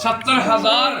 70,000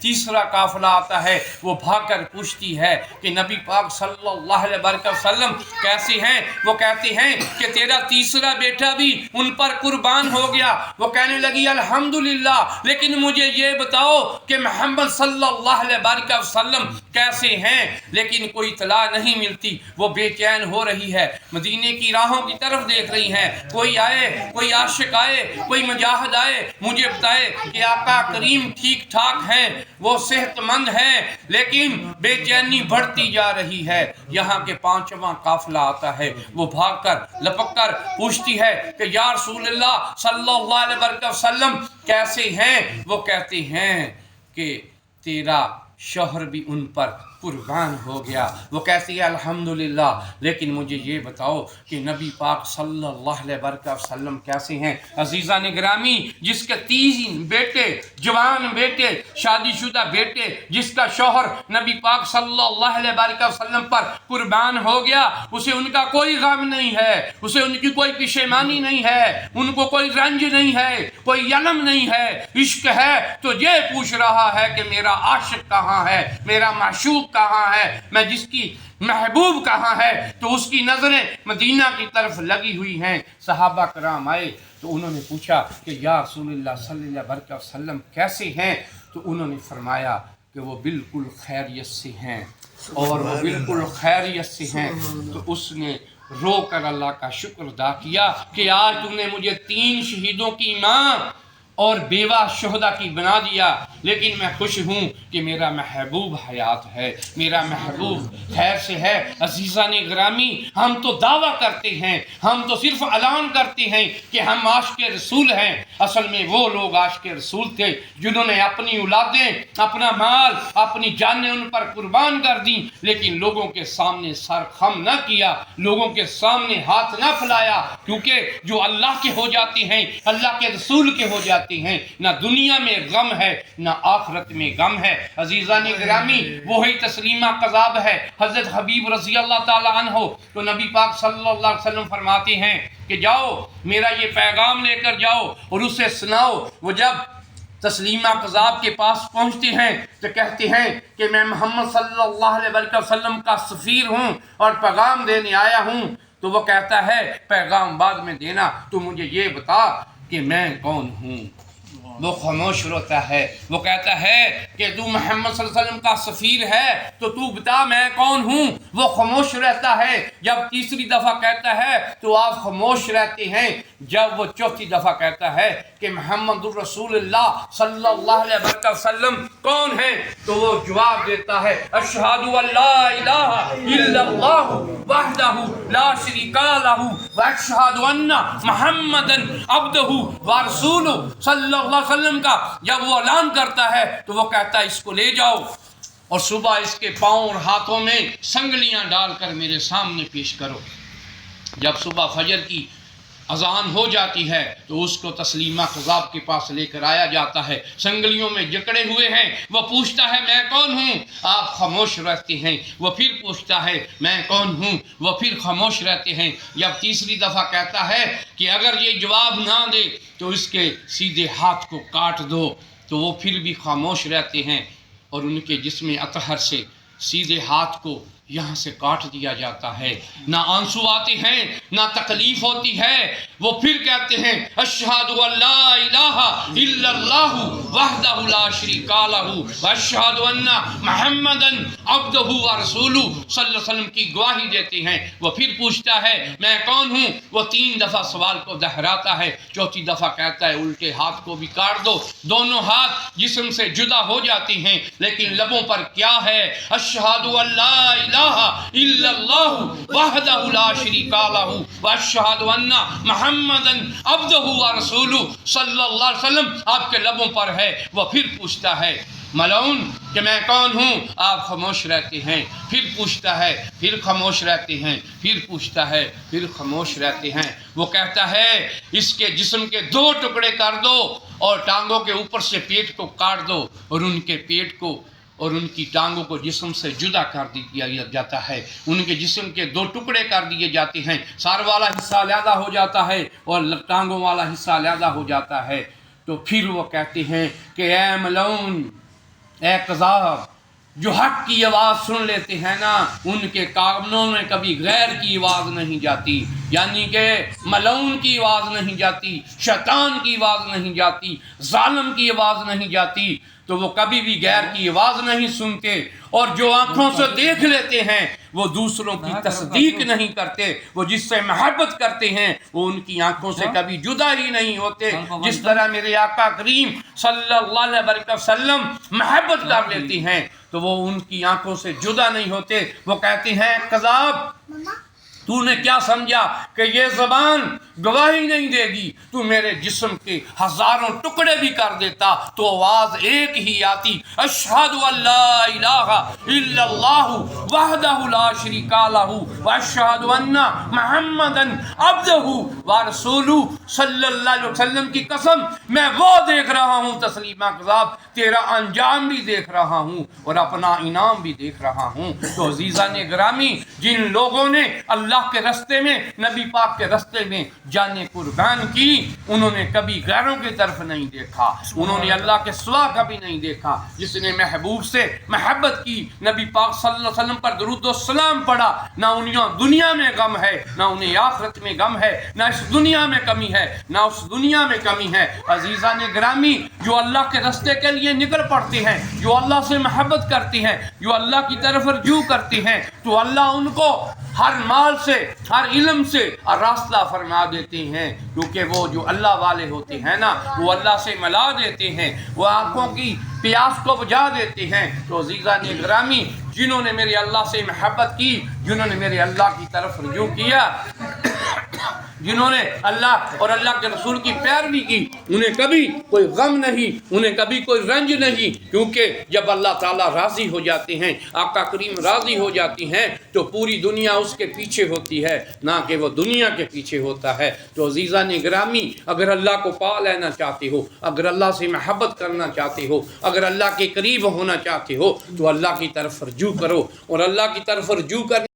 تیسرا قافلہ آتا ہے، وہ بھاگ کر پوچھتی ہے کہ نبی پاک صلی اللہ علیہ وسلم کیسے ہیں؟ وہ کہتے ہیں کہ تیرا تیسرا بیٹا بھی ان پر قربان ہو گیا۔ وہ کہنے لگی الحمدللہ، لیکن مجھے یہ بتاؤ کہ محمد صلی اللہ علیہ وسلم کیسے ہیں؟ لیکن کوئی اطلاع نہیں ملتی۔ وہ بے چین ہو رہی ہے، مدینے کی راہوں کی طرف دیکھ رہی ہیں، کوئی آئے، کوئی عاشق آئے، کوئی مجاہد آئے، مجھے بتائے کہ آقا کریم ٹھیک ٹھاک ہیں، وہ صحت مند ہیں، لیکن بے چینی بڑھتی جا رہی ہے۔ یہاں کے پانچواں قافلہ آتا ہے، وہ بھاگ کر لپک کر پوچھتی ہے کہ یا رسول اللہ صلی اللہ علیہ وسلم کیسے ہیں؟ وہ کہتے ہیں کہ تیرا شوہر بھی ان پر قربان ہو گیا۔ وہ کہتی ہے الحمدللہ، لیکن مجھے یہ بتاؤ کہ نبی پاک صلی اللہ علیہ وسلم کیسے ہیں؟ عزیزان گرامی، جس کے 3 بیٹے، جوان بیٹے، شادی شدہ بیٹے، جس کا شوہر نبی پاک صلی اللہ علیہ وسلم پر قربان ہو گیا، اسے ان کا کوئی غم نہیں ہے، اسے ان کی کوئی پشیمانی نہیں ہے، ان کو کوئی رنج نہیں ہے، کوئی علم نہیں ہے۔ عشق ہے تو یہ پوچھ رہا ہے کہ میرا عاشق کہاں ہے، میرا معشوق کہاں ہے، میں جس کی محبوب کہاں ہے؟ تو اس کی نظریں مدینہ کی طرف لگی ہوئی ہیں۔ صحابہ کرام آئے تو انہوں نے پوچھا کہ یا رسول اللہ صلی اللہ علیہ وسلم کیسے ہیں؟ تو انہوں نے فرمایا کہ وہ بالکل خیریت سے ہیں، اور وہ بالکل خیریت سے ہیں۔ تو اس نے رو کر اللہ کا شکر ادا کیا کہ آج تم نے مجھے 3 شہیدوں کی ماں اور بیوہ شہداء کی بنا دیا، لیکن میں خوش ہوں کہ میرا محبوب حیات ہے، میرا محبوب خیر سے ہے۔ عزیزان گرامی، ہم تو دعویٰ کرتے ہیں، ہم تو صرف اعلان کرتے ہیں کہ ہم عاشق رسول ہیں۔ اصل میں وہ لوگ عاشق رسول تھے جنہوں نے اپنی اولادیں، اپنا مال، اپنی جانیں ان پر قربان کر دیں، لیکن لوگوں کے سامنے سر خم نہ کیا، لوگوں کے سامنے ہاتھ نہ پھیلایا، کیونکہ جو اللہ کے ہو جاتے ہیں، اللہ کے رسول کے ہو جاتے ہیں، نہ دنیا میں غم ہے نہ آخرت میں غم ہے۔ عزیزان گرامی، وہی تسلیمہ قذاب ہے حضرت حبیب رضی اللہ تعالیٰ عنہ۔ تو نبی پاک صلی اللہ علیہ وسلم فرماتے ہیں کہ جاؤ میرا یہ پیغام لے کر جاؤ اور اسے سناؤ۔ وہ جب تسلیمہ قذاب کے پاس پہنچتے ہیں تو کہتے ہیں کہ میں محمد صلی اللہ علیہ وسلم کا سفیر ہوں اور پیغام دینے آیا ہوں۔ تو وہ کہتا ہے پیغام بعد میں دینا، تو مجھے یہ بتا کہ میں کون ہوں۔ وہ خاموش ہوتا ہے، وہ کہتا ہے کہ تو محمد صلی اللہ علیہ وسلم کا سفیر ہے تو تو بتا میں کون ہوں۔ وہ خاموش رہتا ہے۔ جب تیسری دفعہ کہتا ہے تو آپ خاموش رہتے ہیں۔ جب وہ چوتھی دفعہ کہتا ہے کہ محمد الرسول اللہ صلی اللہ علیہ وسلم کون ہے، تو وہ جواب دیتا ہے اشہد ان لا الہ الا اللہ وحدہ لا شریک لہ واشہد ان محمدا عبدہ ورسولہ صلی اللہ علیہ وسلم کا جب وہ اعلان کرتا ہے تو وہ کہتا ہے اس کو لے جاؤ اور صبح اس کے پاؤں اور ہاتھوں میں سنگلیاں ڈال کر میرے سامنے پیش کرو۔ جب صبح فجر کی اذان ہو جاتی ہے تو اس کو تسلیمہ قذاب کے پاس لے کر آیا جاتا ہے، سنگلیوں میں جکڑے ہوئے ہیں۔ وہ پوچھتا ہے میں کون ہوں، آپ خاموش رہتے ہیں۔ وہ پھر پوچھتا ہے میں کون ہوں، وہ پھر خاموش رہتے ہیں۔ جب تیسری دفعہ کہتا ہے کہ اگر یہ جواب نہ دے تو اس کے سیدھے ہاتھ کو کاٹ دو، تو وہ پھر بھی خاموش رہتے ہیں اور ان کے جسم اطہر سے سیدھے ہاتھ کو یہاں سے کاٹ دیا جاتا ہے۔ نہ آنسو آتے ہیں نہ تکلیف ہوتی ہے۔ وہ پھر کہتے ہیں اشہد ان لا الہ الا اللہ وحدہ لا شریک لہ واشہد ان محمدا عبدہ ورسولہ صلی اللہ علیہ وسلم کی گواہی دیتے ہیں۔ وہ پھر پوچھتا ہے میں کون ہوں، وہ 3 دفعہ سوال کو دہراتا ہے۔ چوتھی دفعہ کہتا ہے الٹے ہاتھ کو بھی کاٹ دو۔ دونوں ہاتھ جسم سے جدا ہو جاتے ہیں، لیکن لبوں پر کیا ہے؟ اشہد ان لا الہ الا اللہ وحدہ لا شریک لہ واشہد ان محمدا عبدہ ورسولہ صلی اللہ علیہ وسلم آپ کے لبوں پر ہے۔ وہ پھر پوچھتا ہے ملعون کہ میں کون ہوں، آپ خاموش رہتے ہیں۔ پھر پوچھتا ہے، پھر خاموش رہتے ہیں، پھر پوچھتا ہے، پھر خاموش رہتے ہیں۔ وہ کہتا ہے اس کے جسم کے 2 ٹکڑے کر دو اور ٹانگوں کے اوپر سے پیٹ کو کاٹ دو اور ان کے پیٹ کو اور ان کی ٹانگوں کو جسم سے جدا کر دیا جاتا ہے۔ ان کے جسم کے 2 ٹکڑے کر دیے جاتے ہیں، سر والا حصہ علیحدہ ہو جاتا ہے اور ٹانگوں والا حصہ علیحدہ ہو جاتا ہے۔ تو پھر وہ کہتے ہیں کہ اے ملعون اے قذاب، جو حق کی آواز سن لیتے ہیں نا، ان کے کانوں میں کبھی غیر کی آواز نہیں جاتی، یعنی کہ ملعون کی آواز نہیں جاتی، شیطان کی آواز نہیں جاتی، ظالم کی آواز نہیں جاتی، تو وہ کبھی بھی غیر کی آواز نہیں سنتے۔ اور جو آنکھوں سے دیکھ لیتے ہیں وہ دوسروں کی تصدیق نہیں کرتے، وہ جس سے محبت کرتے ہیں وہ ان کی آنکھوں سے کبھی جدا ہی نہیں ہوتے۔ جس طرح میرے آقا کریم صلی اللہ علیہ وسلم محبت کر لیتے ہیں تو وہ ان کی آنکھوں سے جدا نہیں ہوتے۔ وہ کہتے ہیں قذاب، تو نے کیا سمجھا کہ یہ زبان گواہی نہیں دے گی؟ تو میرے جسم کے ہزاروں ٹکڑے بھی کر دیتا تو آواز ایک ہی آتی، اشہد ان لا الہ الا اللہ وحدہ لا شریک لہ واشہد ان محمدا عبدہ ورسولہ۔ صلی اللہ علیہ وسلم کی قسم میں وہ دیکھ رہا ہوں تسلیمہ قذاب، تیرا انجام بھی دیکھ رہا ہوں اور اپنا انعام بھی دیکھ رہا ہوں۔ تو عزیزان گرامی، جن لوگوں نے اللہ کے رستے میں، نبی پاک کے رستے میں جانیں قربان کی، انہوں نے کبھی غیروں کی طرف نہیں دیکھا، انہوں نے اللہ کے سوا کبھی نہیں دیکھا۔ جس نے محبوب سے محبت کی، نبی پاک صلی اللہ علیہ وسلم پر درود و سلام پڑھا، نہ انہیں دنیا میں غم ہے نہ انہیں آخرت میں غم ہے، نہ اس دنیا میں کمی ہے نہ اس دنیا میں کمی ہے۔ عزیزان گرامی، جو اللہ کے رستے کے لیے نکل پڑتے ہیں، جو اللہ سے محبت کرتے ہیں، جو اللہ کی طرف رجوع کرتے ہیں، تو اللہ ان کو ہر مال سے، ہر علم سے راستہ فرما دیتے ہیں، کیونکہ وہ جو اللہ والے ہوتے ہیں نا، وہ اللہ سے ملا دیتے ہیں، وہ آنکھوں کی پیاس کو بجھا دیتے ہیں۔ تو عزیزان گرامی، جنہوں نے میرے اللہ سے محبت کی، جنہوں نے میرے اللہ کی طرف رجوع کیا، جنہوں نے اللہ اور اللہ کے رسول کی پیروی کی، انہیں کبھی کوئی غم نہیں، انہیں کبھی کوئی رنج نہیں، کیونکہ جب اللہ تعالیٰ راضی ہو جاتے ہیں، آقا کریم راضی ہو جاتی ہیں، تو پوری دنیا اس کے پیچھے ہوتی ہے، نہ کہ وہ دنیا کے پیچھے ہوتا ہے۔ تو عزیزان گرامی، اگر اللہ کو پا لینا چاہتے ہو، اگر اللہ سے محبت کرنا چاہتے ہو، اگر اللہ کے قریب ہونا چاہتے ہو، تو اللہ کی طرف رجوع کرو، اور اللہ کی طرف رجوع کرنے